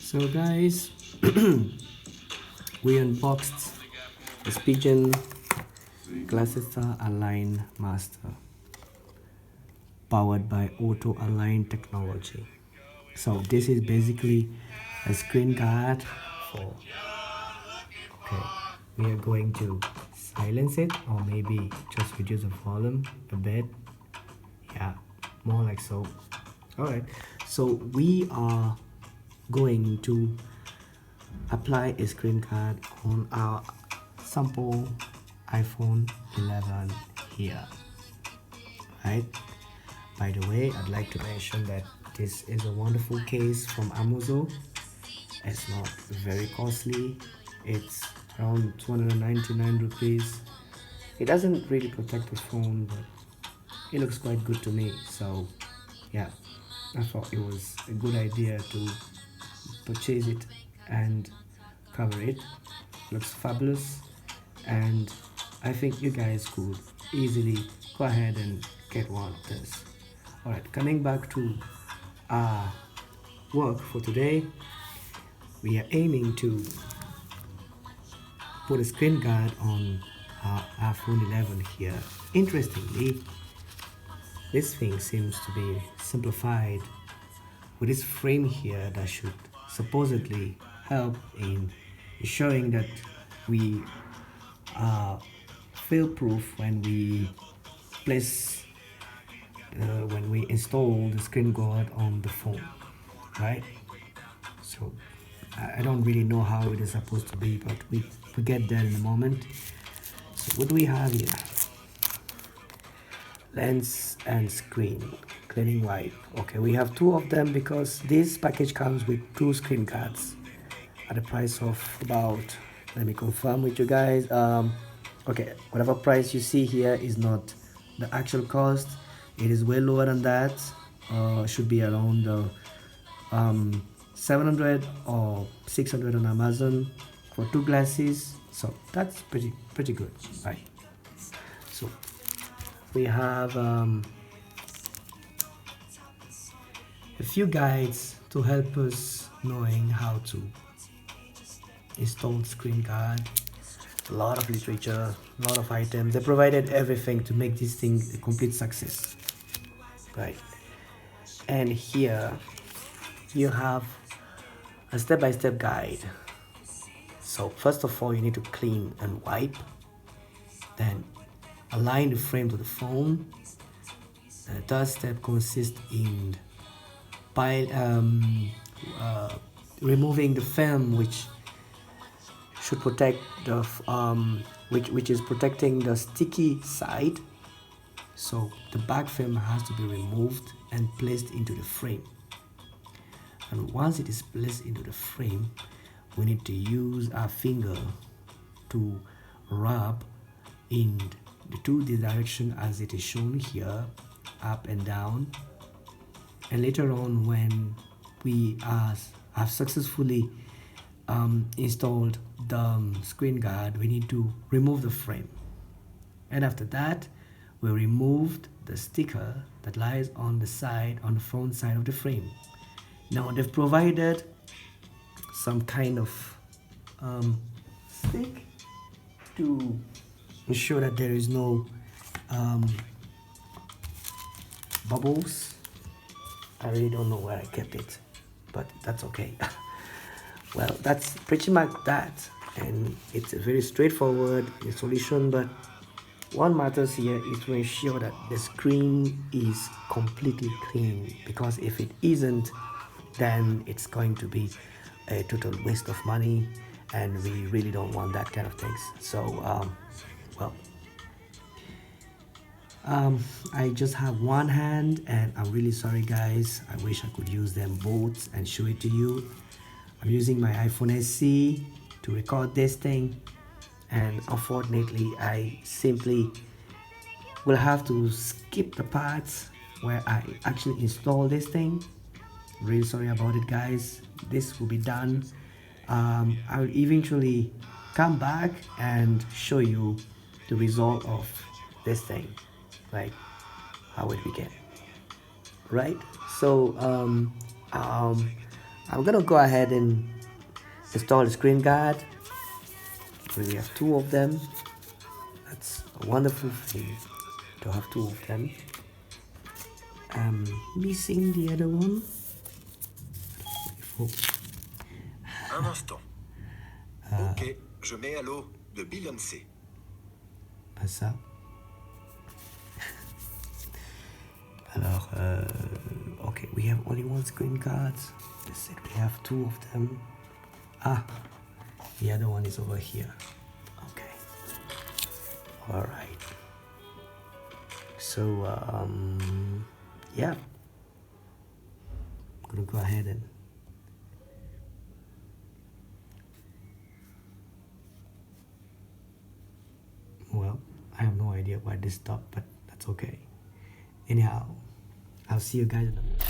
So guys, we unboxed the Spigen GLAStR ALIGNmaster powered by Auto Align technology. So this is basically a screen guard for, okay, we are going to silence it or maybe just reduce the volume a bit. Yeah, more like so. Alright, so we are going to apply a screen guard on our sample iPhone 11 here, right? By the way, I'd like to mention that this is a wonderful case from Amazon. It's not very costly. It's around 299 rupees. It doesn't really protect the phone, but it looks quite good to me. So yeah, I thought it was a good idea to purchase it and cover it. Looks fabulous, and I think you guys could easily go ahead and get one of this. Alright, coming back to our work for today, we are aiming to put a screen guard on our iPhone 11 here. Interestingly, this thing seems to be simplified with this frame here that should supposedly help in ensuring that we are fail-proof when we place when we install the screen guard on the phone, right? So I don't really know how it is supposed to be, but we get there in a moment. So what do we have here? Lens and screen cleaning wipe. Okay, we have two of them because this package comes with two screen guards at a price of about, let me confirm with you guys, okay, whatever price you see here is not the actual cost. It is way lower than that. Should be around 700 or 600 on Amazon for two glasses. So that's pretty good, right? So we have a few guides to help us knowing how to install screen guard. A lot of literature, a lot of items. They provided everything to make this thing a complete success, right? And here you have a step-by-step guide. So first of all, you need to clean and wipe, then align the frame to the phone. The third step consists in removing the film which should protect the which is protecting the sticky side. So the back film has to be removed and placed into the frame. And once it is placed into the frame, we need to use our finger to rub in the two directions as it is shown here, up and down. And later on, when we have successfully installed the screen guard, we need to remove the frame. And after that, we removed the sticker that lies on the side, on the front side of the frame. Now they've provided some kind of stick to ensure that there is no bubbles. I really don't know where I kept it, but that's okay. Well, that's pretty much that, and it's a very straightforward solution, but what matters here is to ensure that the screen is completely clean, because if it isn't, then it's going to be a total waste of money, and we really don't want that kind of things. So I just have one hand, and I'm really sorry guys. I wish I could use them both and show it to you. I'm using my iPhone SE to record this thing, and unfortunately I simply will have to skip the parts where I actually install this thing. Really sorry about it guys. This will be done. I'll eventually come back and show you the result of this thing, like how it began, right? So I'm gonna go ahead and install the screen guard. We have two of them. That's a wonderful thing to have two of them. I'm missing the other one. Un instant. Ok, je mets à l'eau de Beyoncé. Pas ça. Alors, okay, we have only one screen guard. They said we have two of them. Ah, the other one is over here. Okay. All right. So, yeah. I'm gonna go ahead and well, I have no idea why this stopped, but that's okay. Anyhow, I'll see you guys in a minute.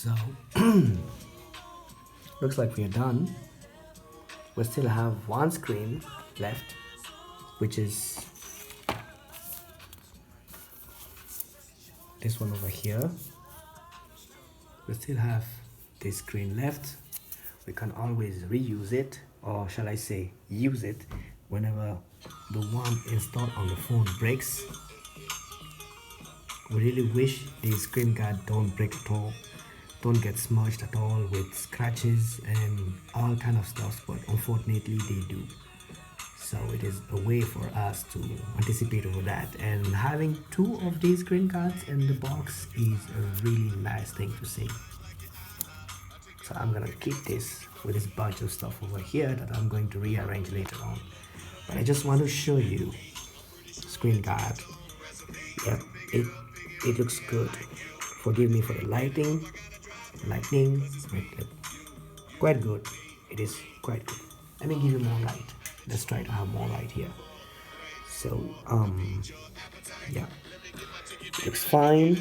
So looks like we are done. We still have one screen left, which is this one over here. We still have this screen left. We can always reuse it, or shall I say use it, whenever the one installed on the phone breaks. We really wish the screen guard don't break at all, don't get smudged at all with scratches and all kind of stuff, but unfortunately they do. So it is a way for us to anticipate over that, and having two of these screen guards in the box is a really nice thing to see. So I'm gonna keep this with this bunch of stuff over here that I'm going to rearrange later on, but I just want to show you screen guard. Yep, it looks good. Forgive me for the lightning, quite good. It is quite good. Let me give you more light. Let's try to have more light here. So yeah, looks fine.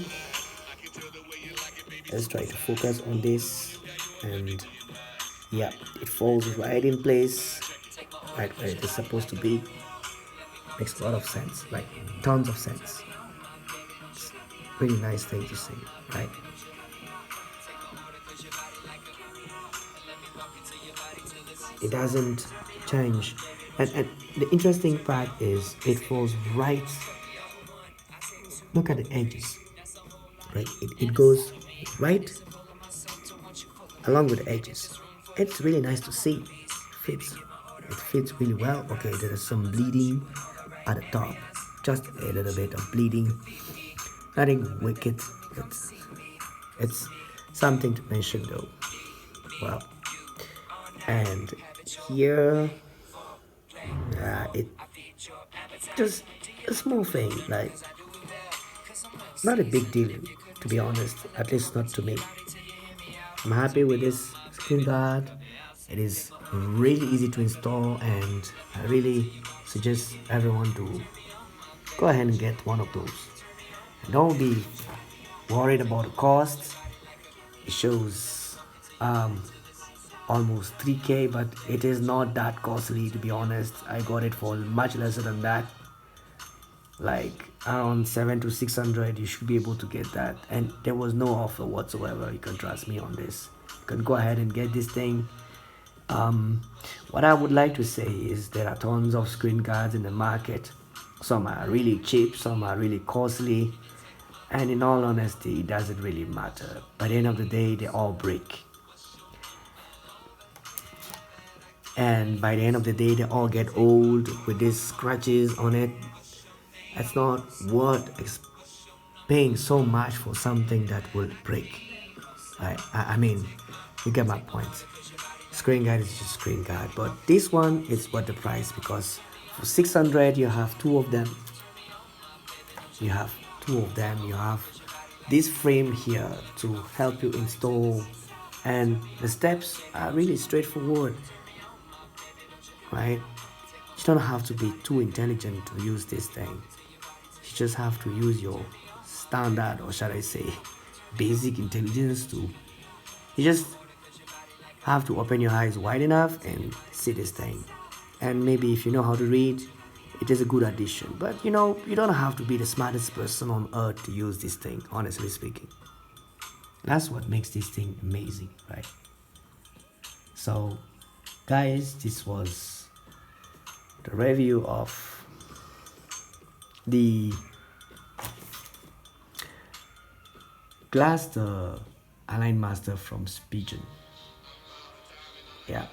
Let's try to focus on this, and yeah, it falls right in place, right where it is supposed to be. Makes a lot of sense, like tons of sense. It's a really nice thing to see, right? It doesn't change, and the interesting part is it falls right. Look at the edges, right? It goes right along with the edges. It's really nice to see. Fits. It fits really well. Okay, there is some bleeding at the top, just a little bit of bleeding. Nothing wicked. It's something to mention though. Well, and here, it just a small thing, like not a big deal, to be honest. At least not to me. I'm happy with this screen guard. It is really easy to install, and I really suggest everyone to go ahead and get one of those. And don't be worried about the cost. It shows almost 3K, but it is not that costly, to be honest. I got it for much lesser than that, like around 7 to 600. You should be able to get that, and there was no offer whatsoever. You can trust me on this. You can go ahead and get this thing. What I would like to say is there are tons of screen guards in the market. Some are really cheap, some are really costly, and in all honesty, it doesn't really matter. By the end of the day, they all break, and by the end of the day, they all get old with these scratches on it. It's not worth paying so much for something that will break. I mean, you get my point. Screen guard is just screen guard, but this one is worth the price, because for 600 you have two of them. You have this frame here to help you install, and the steps are really straightforward, right? You don't have to be too intelligent to use this thing. You just have to use your standard, or shall I say basic intelligence to, you just have to open your eyes wide enough and see this thing. And maybe if you know how to read, it is a good addition. But you don't have to be the smartest person on earth to use this thing, honestly speaking. That's what makes this thing amazing, right? So guys, this was the review of the GLAStR ALIGNmaster from Spigen. Yeah,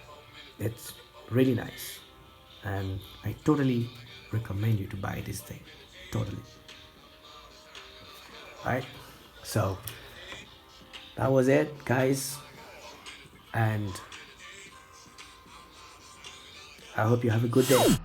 it's really nice, and I totally recommend you to buy this thing. Totally. Alright, so that was it, guys, and I hope you have a good day.